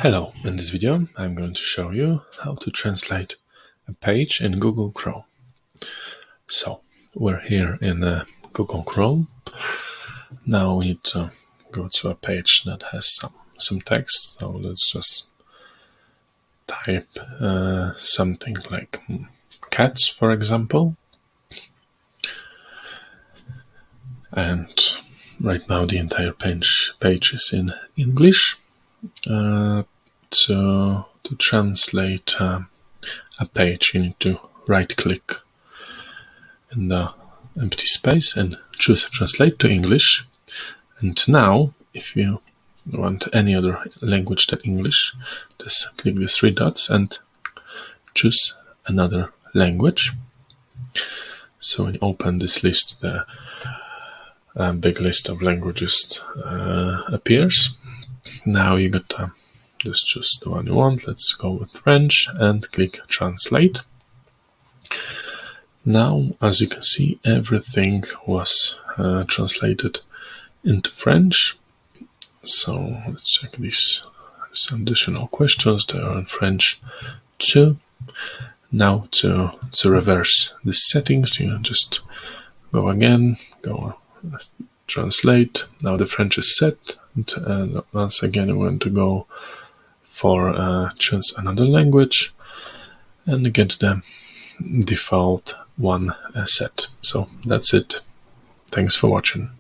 Hello, in this video I'm going to show you how to translate a page in Google Chrome. So we're here in Google Chrome. Now we need to go to a page that has some text. So let's just type something like cats, for example. And right now the entire page is in English. To translate a page, you need to right-click in the empty space and choose Translate to English. And now, if you want any other language than English, just click the three dots and choose another language. So when you open this list, the big list of languages appears. Now you got to just choose the one you want. Let's go with French and click Translate. Now, as you can see, everything was translated into French. So let's check these additional questions. They are in French too. Now to reverse the settings, you just go again, go translate. Now the French is set. And once again, we want to go for choose another language and get the default one set. So that's it. Thanks for watching.